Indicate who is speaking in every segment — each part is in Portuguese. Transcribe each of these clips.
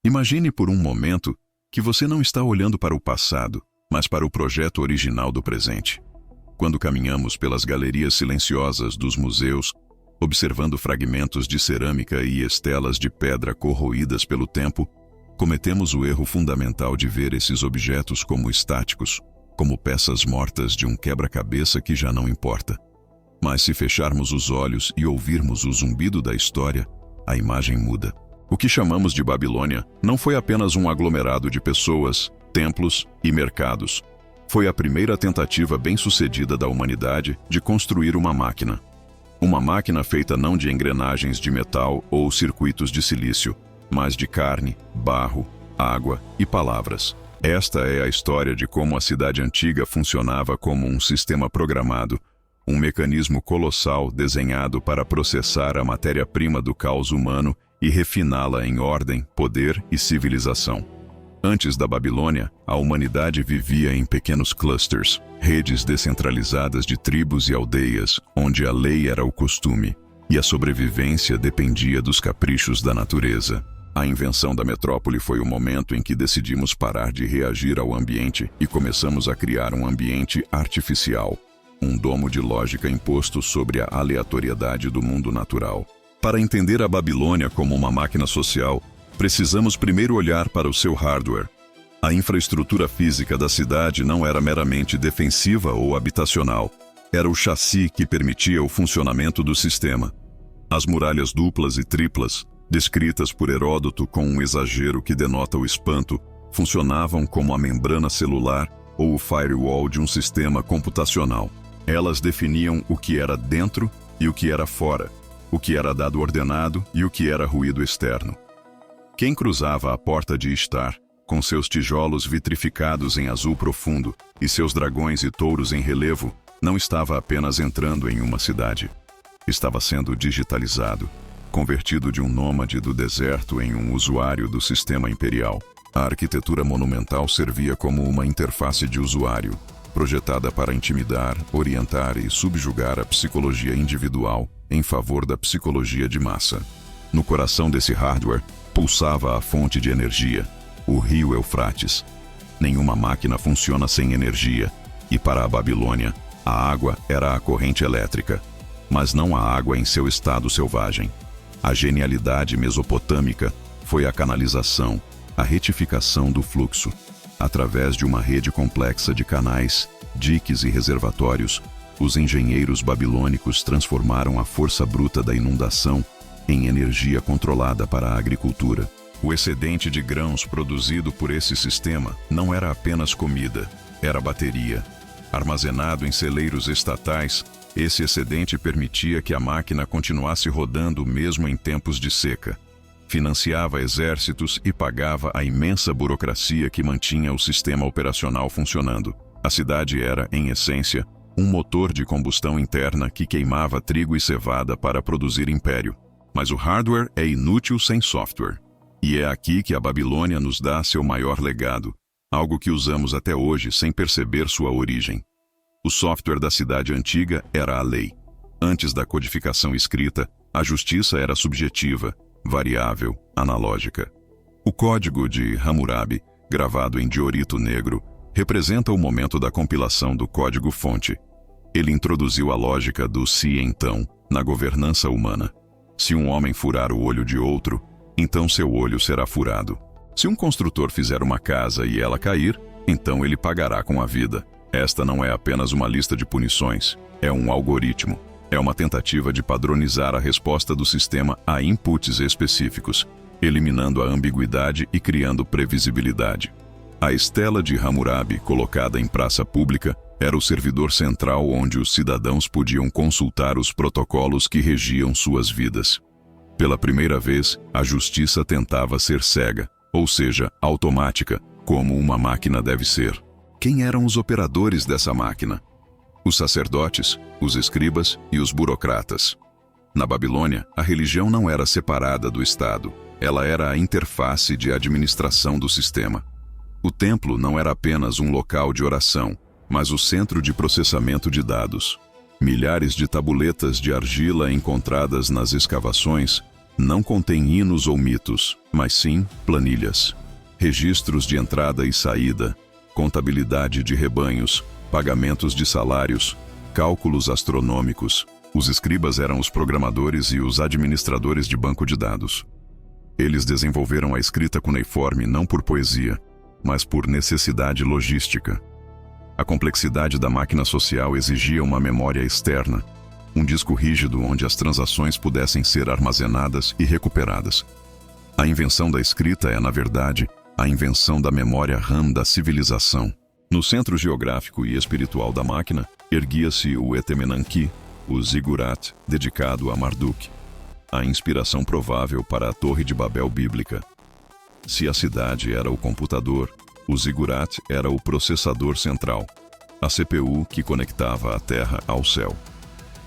Speaker 1: Imagine por um momento que você não está olhando para o passado, mas para o projeto original do presente. Quando caminhamos pelas galerias silenciosas dos museus, observando fragmentos de cerâmica e estelas de pedra corroídas pelo tempo, cometemos o erro fundamental de ver esses objetos como estáticos, como peças mortas de um quebra-cabeça que já não importa. Mas se fecharmos os olhos e ouvirmos o zumbido da história, a imagem muda. O que chamamos de Babilônia não foi apenas um aglomerado de pessoas, templos e mercados. Foi a primeira tentativa bem-sucedida da humanidade de construir uma máquina. Uma máquina feita não de engrenagens de metal ou circuitos de silício, mas de carne, barro, água e palavras. Esta é a história de como a cidade antiga funcionava como um sistema programado, um mecanismo colossal desenhado para processar a matéria-prima do caos humano e refiná-la em ordem, poder e civilização. Antes da Babilônia, a humanidade vivia em pequenos clusters, redes descentralizadas de tribos e aldeias, onde a lei era o costume, e a sobrevivência dependia dos caprichos da natureza. A invenção da metrópole foi o momento em que decidimos parar de reagir ao ambiente e começamos a criar um ambiente artificial, um domo de lógica imposto sobre a aleatoriedade do mundo natural. Para entender a Babilônia como uma máquina social, precisamos primeiro olhar para o seu hardware. A infraestrutura física da cidade não era meramente defensiva ou habitacional. Era o chassi que permitia o funcionamento do sistema. As muralhas duplas e triplas, descritas por Heródoto com um exagero que denota o espanto, funcionavam como a membrana celular ou o firewall de um sistema computacional. Elas definiam o que era dentro e o que era fora, o que era dado ordenado e o que era ruído externo. Quem cruzava a porta de Ishtar, com seus tijolos vitrificados em azul profundo e seus dragões e touros em relevo, não estava apenas entrando em uma cidade. Estava sendo digitalizado, convertido de um nômade do deserto em um usuário do sistema imperial. A arquitetura monumental servia como uma interface de usuário, projetada para intimidar, orientar e subjugar a psicologia individual em favor da psicologia de massa. No coração desse hardware, pulsava a fonte de energia, o rio Eufrates. Nenhuma máquina funciona sem energia, e para a Babilônia, a água era a corrente elétrica, mas não a água em seu estado selvagem. A genialidade mesopotâmica foi a canalização, a retificação do fluxo. Através de uma rede complexa de canais, diques e reservatórios, os engenheiros babilônicos transformaram a força bruta da inundação em energia controlada para a agricultura. O excedente de grãos produzido por esse sistema não era apenas comida, era bateria. Armazenado em celeiros estatais, esse excedente permitia que a máquina continuasse rodando mesmo em tempos de seca. Financiava exércitos e pagava a imensa burocracia que mantinha o sistema operacional funcionando. A cidade era, em essência, um motor de combustão interna que queimava trigo e cevada para produzir império. Mas o hardware é inútil sem software. E é aqui que a Babilônia nos dá seu maior legado, algo que usamos até hoje sem perceber sua origem. O software da cidade antiga era a lei. Antes da codificação escrita, a justiça era subjetiva, variável, analógica. O código de Hammurabi, gravado em diorito negro, representa o momento da compilação do código-fonte. Ele introduziu a lógica do se então na governança humana. Se um homem furar o olho de outro, então seu olho será furado. Se um construtor fizer uma casa e ela cair, então ele pagará com a vida. Esta não é apenas uma lista de punições, é um algoritmo. É uma tentativa de padronizar a resposta do sistema a inputs específicos, eliminando a ambiguidade e criando previsibilidade. A estela de Hammurabi, colocada em praça pública, era o servidor central onde os cidadãos podiam consultar os protocolos que regiam suas vidas. Pela primeira vez, a justiça tentava ser cega, ou seja, automática, como uma máquina deve ser. Quem eram os operadores dessa máquina? Os sacerdotes, os escribas e os burocratas. Na Babilônia, a religião não era separada do Estado. Ela era a interface de administração do sistema. O templo não era apenas um local de oração, mas o centro de processamento de dados. Milhares de tabuletas de argila encontradas nas escavações não contém hinos ou mitos, mas sim planilhas. Registros de entrada e saída, contabilidade de rebanhos, pagamentos de salários, cálculos astronômicos. Os escribas eram os programadores e os administradores de banco de dados. Eles desenvolveram a escrita cuneiforme não por poesia, mas por necessidade logística. A complexidade da máquina social exigia uma memória externa, um disco rígido onde as transações pudessem ser armazenadas e recuperadas. A invenção da escrita é, na verdade, a invenção da memória RAM da civilização. No centro geográfico e espiritual da máquina, erguia-se o Etemenanki, o zigurat, dedicado a Marduk, a inspiração provável para a Torre de Babel bíblica. Se a cidade era o computador, o zigurat era o processador central, a CPU que conectava a Terra ao céu.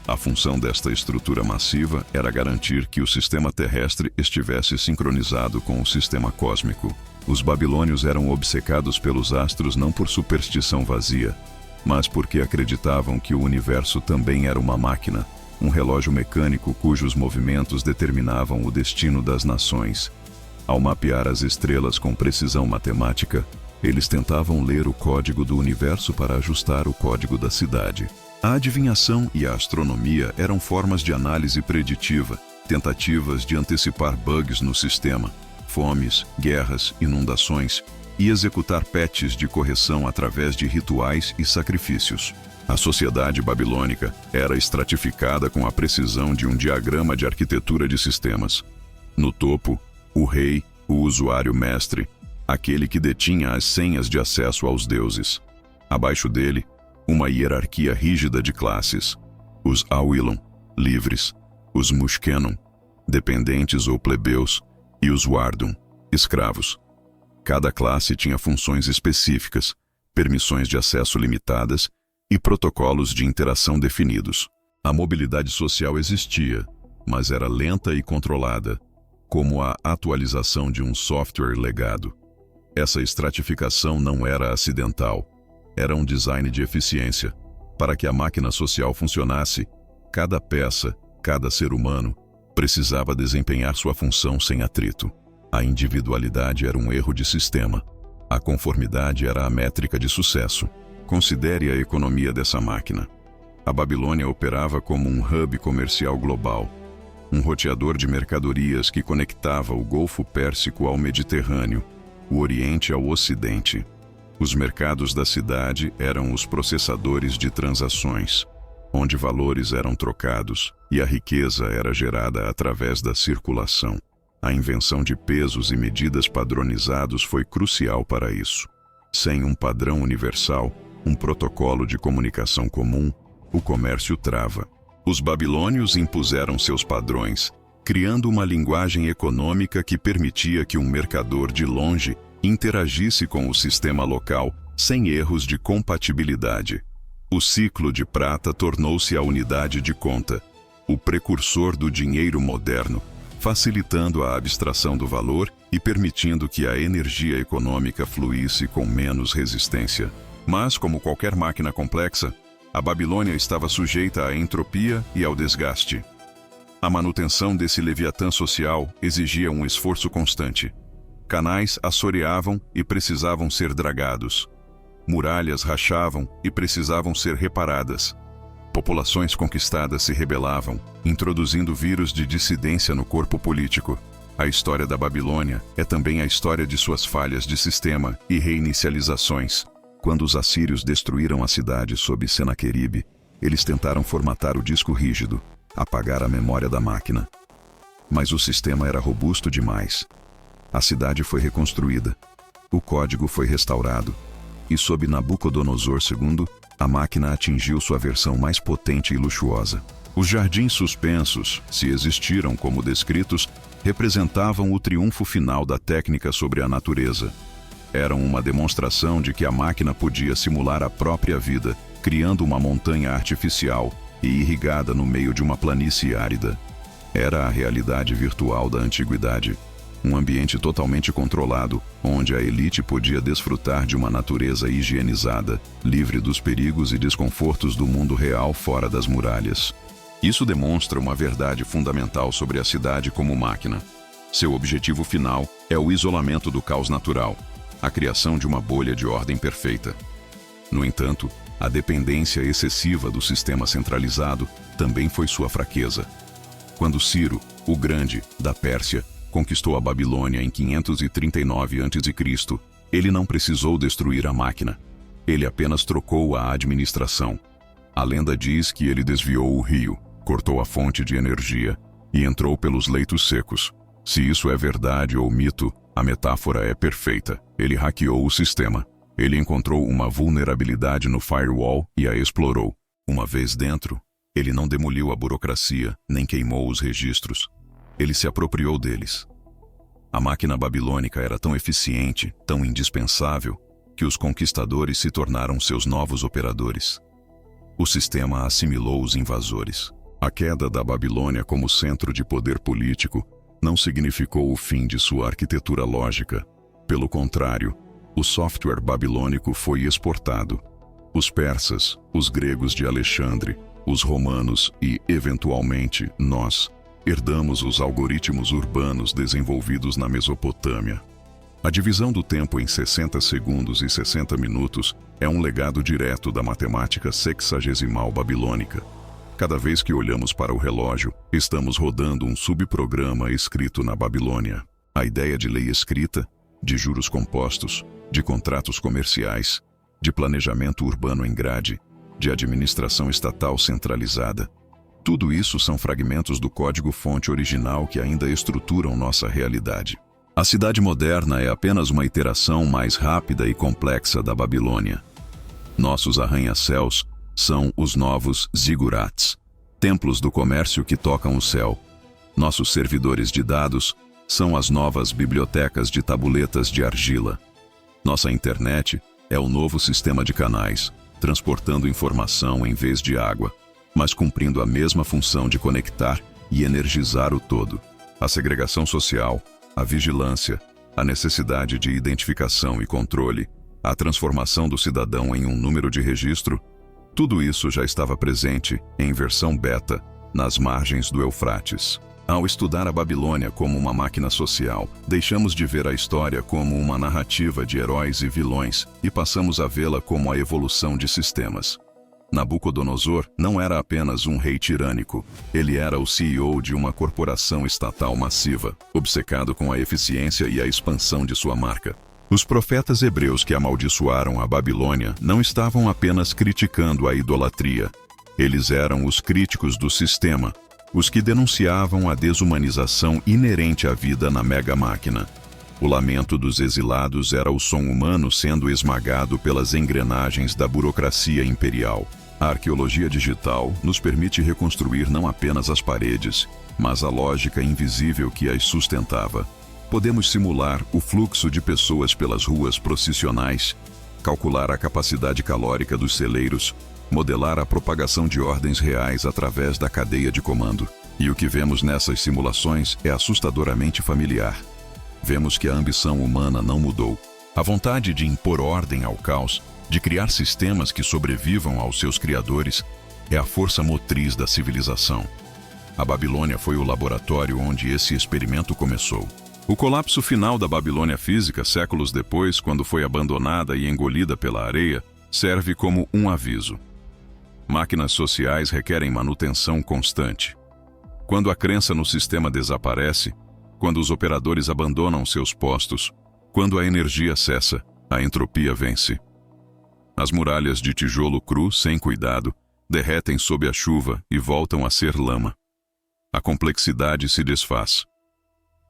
Speaker 1: A função desta estrutura massiva era garantir que o sistema terrestre estivesse sincronizado com o sistema cósmico. Os babilônios eram obcecados pelos astros não por superstição vazia, mas porque acreditavam que o universo também era uma máquina, um relógio mecânico cujos movimentos determinavam o destino das nações. Ao mapear as estrelas com precisão matemática, eles tentavam ler o código do universo para ajustar o código da cidade. A adivinhação e a astronomia eram formas de análise preditiva, tentativas de antecipar bugs no sistema, fomes, guerras, inundações, e executar patches de correção através de rituais e sacrifícios. A sociedade babilônica era estratificada com a precisão de um diagrama de arquitetura de sistemas. No topo, o rei, o usuário mestre, aquele que detinha as senhas de acesso aos deuses. Abaixo dele, uma hierarquia rígida de classes. Os Awilon, livres, os Mushkenon, dependentes ou plebeus, e os Wardum, escravos. Cada classe tinha funções específicas, permissões de acesso limitadas e protocolos de interação definidos. A mobilidade social existia, mas era lenta e controlada, como a atualização de um software legado. Essa estratificação não era acidental, era um design de eficiência. Para que a máquina social funcionasse, cada peça, cada ser humano, precisava desempenhar sua função sem atrito. A individualidade era um erro de sistema. A conformidade era a métrica de sucesso. Considere a economia dessa máquina. A Babilônia operava como um hub comercial global, um roteador de mercadorias que conectava o Golfo Pérsico ao Mediterrâneo, o Oriente ao Ocidente. Os mercados da cidade eram os processadores de transações, onde valores eram trocados e a riqueza era gerada através da circulação. A invenção de pesos e medidas padronizados foi crucial para isso. Sem um padrão universal, um protocolo de comunicação comum, o comércio trava. Os babilônios impuseram seus padrões, criando uma linguagem econômica que permitia que um mercador de longe interagisse com o sistema local sem erros de compatibilidade. O ciclo de prata tornou-se a unidade de conta, o precursor do dinheiro moderno, facilitando a abstração do valor e permitindo que a energia econômica fluísse com menos resistência. Mas, como qualquer máquina complexa, a Babilônia estava sujeita à entropia e ao desgaste. A manutenção desse leviatã social exigia um esforço constante. Canais assoreavam e precisavam ser dragados. Muralhas rachavam e precisavam ser reparadas. Populações conquistadas se rebelavam, introduzindo vírus de dissidência no corpo político. A história da Babilônia é também a história de suas falhas de sistema e reinicializações. Quando os assírios destruíram a cidade sob Senaqueribe, eles tentaram formatar o disco rígido, apagar a memória da máquina. Mas o sistema era robusto demais. A cidade foi reconstruída, o código foi restaurado, e sob Nabucodonosor II, a máquina atingiu sua versão mais potente e luxuosa. Os jardins suspensos, se existiram como descritos, representavam o triunfo final da técnica sobre a natureza. Eram uma demonstração de que a máquina podia simular a própria vida, criando uma montanha artificial e irrigada no meio de uma planície árida. Era a realidade virtual da antiguidade. Um ambiente totalmente controlado, onde a elite podia desfrutar de uma natureza higienizada, livre dos perigos e desconfortos do mundo real fora das muralhas. Isso demonstra uma verdade fundamental sobre a cidade como máquina. Seu objetivo final é o isolamento do caos natural, a criação de uma bolha de ordem perfeita. No entanto, a dependência excessiva do sistema centralizado também foi sua fraqueza. Quando Ciro, o Grande, da Pérsia, conquistou a Babilônia em 539 a.C., ele não precisou destruir a máquina. Ele apenas trocou a administração. A lenda diz que ele desviou o rio, cortou a fonte de energia e entrou pelos leitos secos. Se isso é verdade ou mito, a metáfora é perfeita. Ele hackeou o sistema. Ele encontrou uma vulnerabilidade no firewall e a explorou. Uma vez dentro, ele não demoliu a burocracia, nem queimou os registros. Ele se apropriou deles. A máquina babilônica era tão eficiente, tão indispensável, que os conquistadores se tornaram seus novos operadores. O sistema assimilou os invasores. A queda da Babilônia como centro de poder político não significou o fim de sua arquitetura lógica. Pelo contrário, o software babilônico foi exportado. Os persas, os gregos de Alexandre, os romanos e, eventualmente, nós, herdamos os algoritmos urbanos desenvolvidos na Mesopotâmia. A divisão do tempo em 60 segundos e 60 minutos é um legado direto da matemática sexagesimal babilônica. Cada vez que olhamos para o relógio, estamos rodando um subprograma escrito na Babilônia. A ideia de lei escrita, de juros compostos, de contratos comerciais, de planejamento urbano em grade, de administração estatal centralizada. Tudo isso são fragmentos do código-fonte original que ainda estruturam nossa realidade. A cidade moderna é apenas uma iteração mais rápida e complexa da Babilônia. Nossos arranha-céus são os novos zigurats, templos do comércio que tocam o céu. Nossos servidores de dados são as novas bibliotecas de tabuletas de argila. Nossa internet é o novo sistema de canais, transportando informação em vez de água, mas cumprindo a mesma função de conectar e energizar o todo. A segregação social, a vigilância, a necessidade de identificação e controle, a transformação do cidadão em um número de registro, tudo isso já estava presente, em versão beta, nas margens do Eufrates. Ao estudar a Babilônia como uma máquina social, deixamos de ver a história como uma narrativa de heróis e vilões e passamos a vê-la como a evolução de sistemas. Nabucodonosor não era apenas um rei tirânico, ele era o CEO de uma corporação estatal massiva, obcecado com a eficiência e a expansão de sua marca. Os profetas hebreus que amaldiçoaram a Babilônia não estavam apenas criticando a idolatria. Eles eram os críticos do sistema, os que denunciavam a desumanização inerente à vida na mega-máquina. O lamento dos exilados era o som humano sendo esmagado pelas engrenagens da burocracia imperial. A arqueologia digital nos permite reconstruir não apenas as paredes, mas a lógica invisível que as sustentava. Podemos simular o fluxo de pessoas pelas ruas processionais, calcular a capacidade calórica dos celeiros, modelar a propagação de ordens reais através da cadeia de comando. E o que vemos nessas simulações é assustadoramente familiar. Vemos que a ambição humana não mudou. A vontade de impor ordem ao caos, de criar sistemas que sobrevivam aos seus criadores, é a força motriz da civilização. A Babilônia foi o laboratório onde esse experimento começou. O colapso final da Babilônia física, séculos depois, quando foi abandonada e engolida pela areia, serve como um aviso. Máquinas sociais requerem manutenção constante. Quando a crença no sistema desaparece, quando os operadores abandonam seus postos, quando a energia cessa, a entropia vence. As muralhas de tijolo cru, sem cuidado, derretem sob a chuva e voltam a ser lama. A complexidade se desfaz.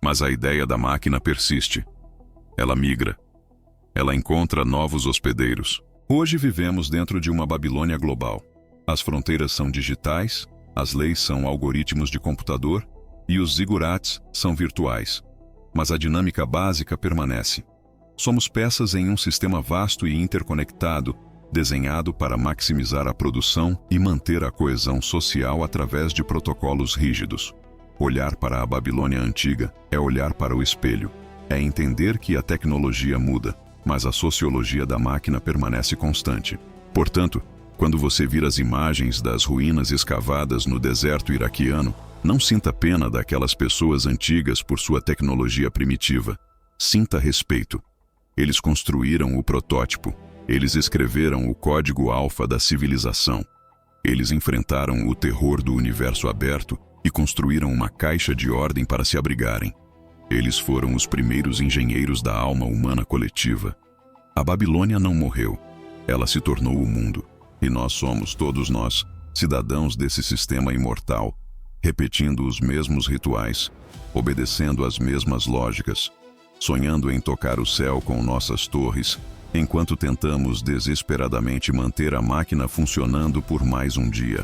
Speaker 1: Mas a ideia da máquina persiste. Ela migra. Ela encontra novos hospedeiros. Hoje vivemos dentro de uma Babilônia global. As fronteiras são digitais, as leis são algoritmos de computador e os zigurats são virtuais. Mas a dinâmica básica permanece. Somos peças em um sistema vasto e interconectado, desenhado para maximizar a produção e manter a coesão social através de protocolos rígidos. Olhar para a Babilônia antiga é olhar para o espelho, é entender que a tecnologia muda, mas a sociologia da máquina permanece constante. Portanto, Quando você vir as imagens das ruínas escavadas no deserto iraquiano, não sinta pena daquelas pessoas antigas por sua tecnologia primitiva. Sinta respeito. Eles construíram o protótipo. Eles escreveram o código alfa da civilização. Eles enfrentaram o terror do universo aberto e construíram uma caixa de ordem para se abrigarem. Eles foram os primeiros engenheiros da alma humana coletiva. A Babilônia não morreu. Ela se tornou o mundo. E nós somos, todos nós, cidadãos desse sistema imortal, repetindo os mesmos rituais, obedecendo às mesmas lógicas, sonhando em tocar o céu com nossas torres, enquanto tentamos desesperadamente manter a máquina funcionando por mais um dia.